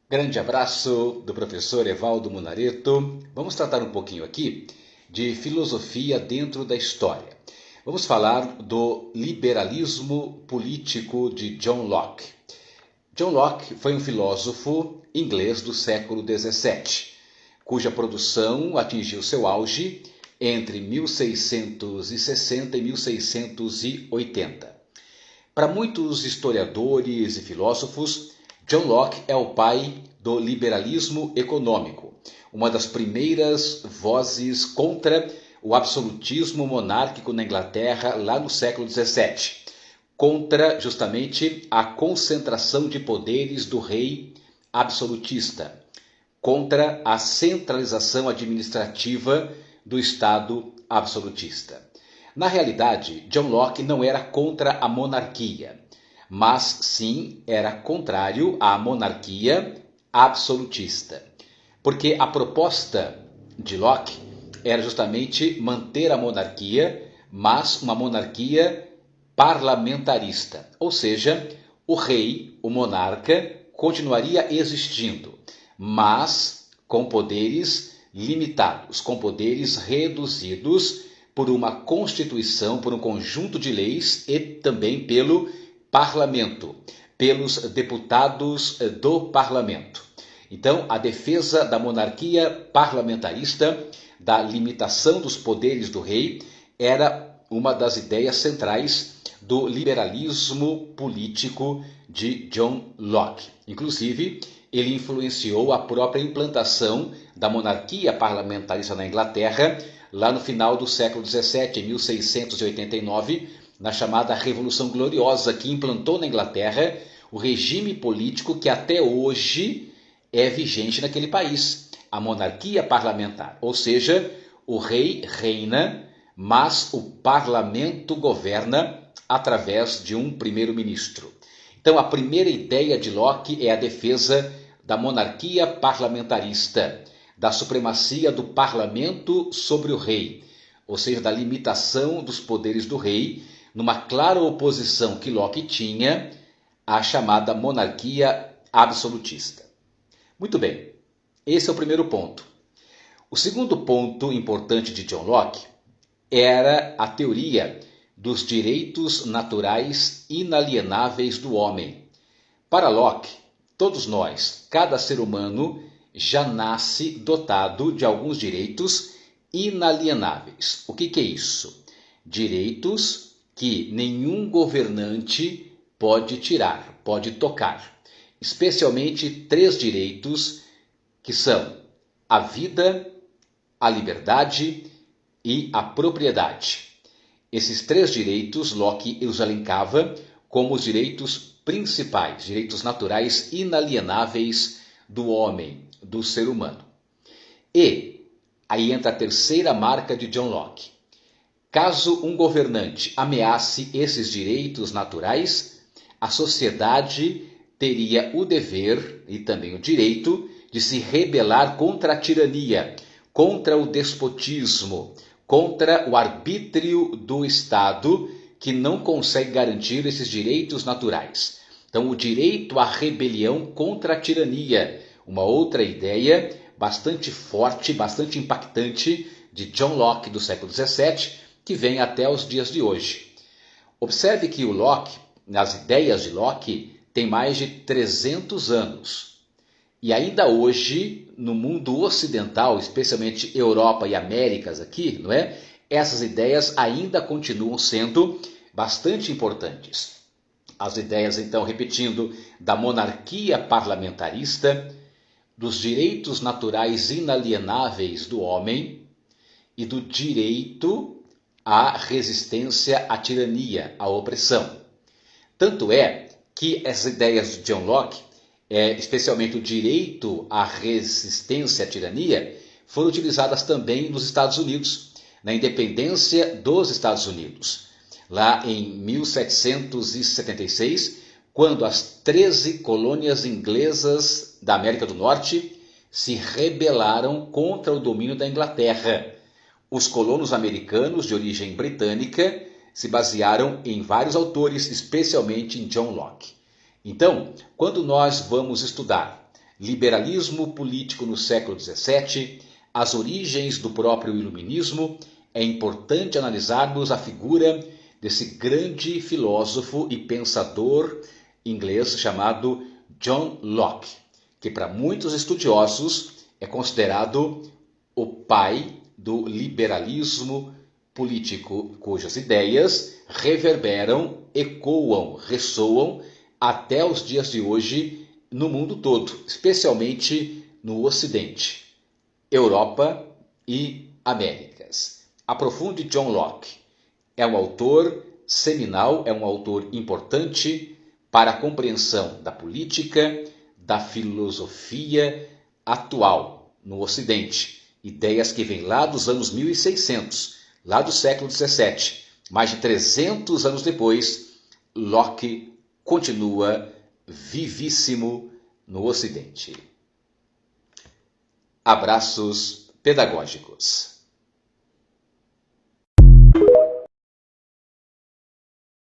Grande abraço do professor Evaldo Munareto. Vamos tratar um pouquinho aqui de filosofia dentro da história. Vamos falar do liberalismo político de John Locke. John Locke foi um filósofo inglês do século XVII, cuja produção atingiu seu auge entre 1660 e 1680. Para muitos historiadores e filósofos, John Locke é o pai do liberalismo econômico, uma das primeiras vozes contra o absolutismo monárquico na Inglaterra lá no século XVII, contra justamente a concentração de poderes do rei absolutista, contra a centralização administrativa do Estado absolutista. Na realidade, John Locke não era contra a monarquia, mas sim era contrário à monarquia absolutista. Porque a proposta de Locke era justamente manter a monarquia, mas uma monarquia parlamentarista. Ou seja, o rei, o monarca, continuaria existindo, mas com poderes limitados, com poderes reduzidos por uma constituição, por um conjunto de leis e também pelo parlamento, pelos deputados do parlamento. Então, a defesa da monarquia parlamentarista, da limitação dos poderes do rei, era uma das ideias centrais do liberalismo político de John Locke. Inclusive, ele influenciou a própria implantação da monarquia parlamentarista na Inglaterra, lá no final do século XVII, em 1689, na chamada Revolução Gloriosa, que implantou na Inglaterra o regime político que até hoje é vigente naquele país, a monarquia parlamentar. Ou seja, o rei reina, mas o parlamento governa através de um primeiro-ministro. Então, a primeira ideia de Locke é a defesa da monarquia parlamentarista, da supremacia do parlamento sobre o rei, ou seja, da limitação dos poderes do rei, numa clara oposição que Locke tinha à chamada monarquia absolutista. Muito bem, esse é o primeiro ponto. O segundo ponto importante de John Locke era a teoria dos direitos naturais inalienáveis do homem. Para Locke, todos nós, cada ser humano, já nasce dotado de alguns direitos inalienáveis. O que é isso? Direitos que nenhum governante pode tirar, pode tocar. Especialmente três direitos que são a vida, a liberdade e a propriedade. Esses três direitos, Locke os elencava como os direitos principais, direitos naturais inalienáveis do homem, do ser humano. E aí entra a terceira marca de John Locke. Caso um governante ameace esses direitos naturais, a sociedade teria o dever e também o direito de se rebelar contra a tirania, contra o despotismo, contra o arbítrio do Estado que não consegue garantir esses direitos naturais. Então, o direito à rebelião contra a tirania, uma outra ideia bastante forte, bastante impactante de John Locke do século XVII, que vem até os dias de hoje. Observe que o Locke, nas ideias de Locke, tem mais de 300 anos. E ainda hoje, no mundo ocidental, especialmente Europa e Américas aqui, não é? Essas ideias ainda continuam sendo bastante importantes. As ideias, então, repetindo, da monarquia parlamentarista, dos direitos naturais inalienáveis do homem e do direito à resistência à tirania, à opressão. Tanto é que essas ideias de John Locke, especialmente o direito à resistência à tirania, foram utilizadas também nos Estados Unidos, na independência dos Estados Unidos. Lá em 1776, quando as 13 colônias inglesas da América do Norte se rebelaram contra o domínio da Inglaterra. Os colonos americanos de origem britânica se basearam em vários autores, especialmente em John Locke. Então, quando nós vamos estudar liberalismo político no século XVII, as origens do próprio iluminismo, é importante analisarmos a figura desse grande filósofo e pensador inglês chamado John Locke, que para muitos estudiosos é considerado o pai do liberalismo político, cujas ideias reverberam, ecoam, ressoam até os dias de hoje no mundo todo, especialmente no Ocidente, Europa e Américas. Aprofunde John Locke. É um autor seminal, é um autor importante para a compreensão da política, da filosofia atual no Ocidente. Ideias que vêm lá dos anos 1600, lá do século XVII. Mais de 300 anos depois, Locke continua vivíssimo no Ocidente. Abraços pedagógicos.